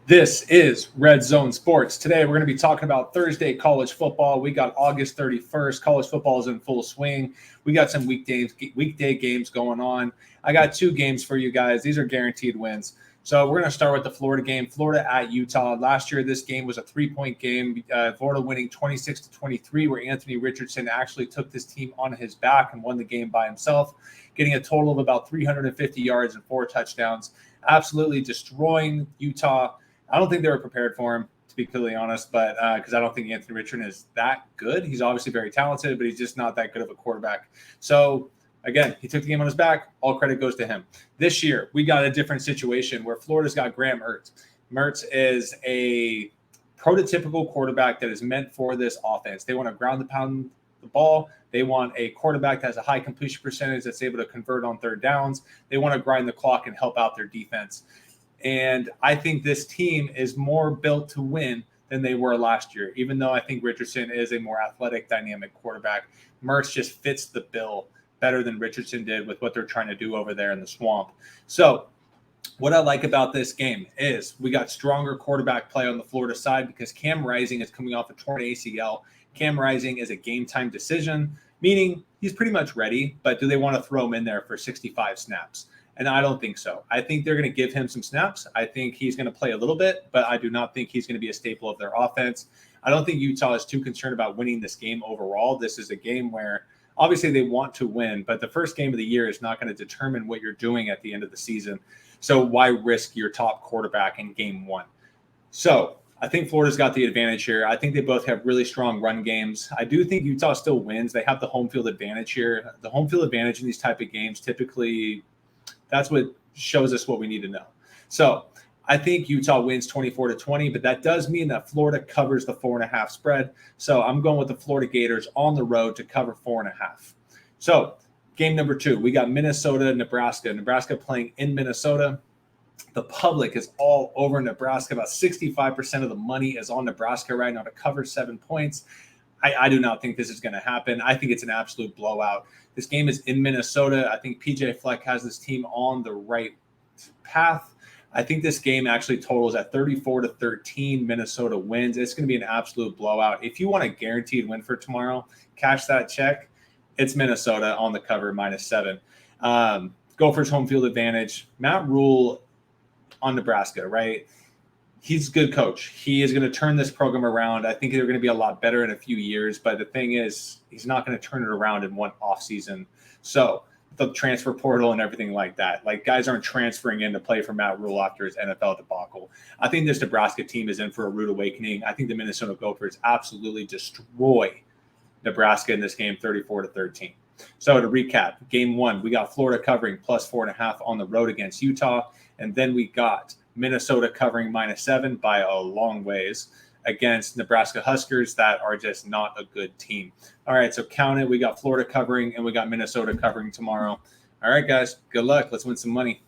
This is Red Zone Sports. Today we're going to be talking about Thursday college football. We got August 31st. College football is in full swing. We got some weekday games going on. I got two games for you guys. These are guaranteed wins. So we're going to start with the Florida game, Florida at Utah. Last year, this game was a 3-point game. Florida winning 26-23, where Anthony Richardson actually took this team on his back and won the game by himself, getting a total of about 350 yards and 4 touchdowns, absolutely destroying Utah. I don't think they were prepared for him, to be completely honest, but because I don't think Anthony Richardson is that good. He's obviously very talented, but he's just not that good of a quarterback. So, again, he took the game on his back. All credit goes to him. This year, we got a different situation where Florida's got Graham Mertz. Mertz is a prototypical quarterback that is meant for this offense. They want to ground and pound the ball. They want a quarterback that has a high completion percentage that's able to convert on third downs. They want to grind the clock and help out their defense. And I think this team is more built to win than they were last year, even though I think Richardson is a more athletic, dynamic quarterback. Mertz just fits the bill better than Richardson did with what they're trying to do over there in the swamp. So what I like about this game is we got stronger quarterback play on the Florida side because Cam Rising is coming off a torn ACL. Cam Rising is a game-time decision, meaning he's pretty much ready, but do they want to throw him in there for 65 snaps? And I don't think so. I think they're going to give him some snaps. I think he's going to play a little bit, but I do not think he's going to be a staple of their offense. I don't think Utah is too concerned about winning this game overall. This is a game where obviously they want to win, but the first game of the year is not going to determine what you're doing at the end of the season. So why risk your top quarterback in game one? So I think Florida's got the advantage here. I think they both have really strong run games. I do think Utah still wins. They have the home field advantage here. The home field advantage in these type of games typically – that's what shows us what we need to know. So I think Utah wins 24-20, but that does mean that Florida covers the 4.5 spread. So I'm going with the Florida Gators on the road to cover 4.5. So game number 2, we got Minnesota, Nebraska. Nebraska playing in Minnesota. The public is all over Nebraska. About 65% of the money is on Nebraska right now to cover 7 points. I do not think this is going to happen. I think it's an absolute blowout. This game is in Minnesota. I think PJ Fleck has this team on the right path. I think this game actually totals at 34-13. Minnesota wins. It's going to be an absolute blowout. If you want a guaranteed win for tomorrow, cash that check. It's Minnesota on the cover, -7. Gophers home field advantage. Matt Rule on Nebraska, right? He's a good coach. He is going to turn this program around. I think they're going to be a lot better in a few years, but the thing is, he's not going to turn it around in one offseason. So the transfer portal and everything like that, like guys aren't transferring in to play for Matt Rule after his NFL debacle. I think this Nebraska team is in for a rude awakening. I think the Minnesota Gophers absolutely destroy Nebraska in this game, 34-13. So to recap, game 1, we got Florida covering +4.5 on the road against Utah. And then we got Minnesota covering -7 by a long ways against Nebraska Huskers that are just not a good team. All right, so count it. We got Florida covering and we got Minnesota covering tomorrow. All right, guys, good luck. Let's win some money.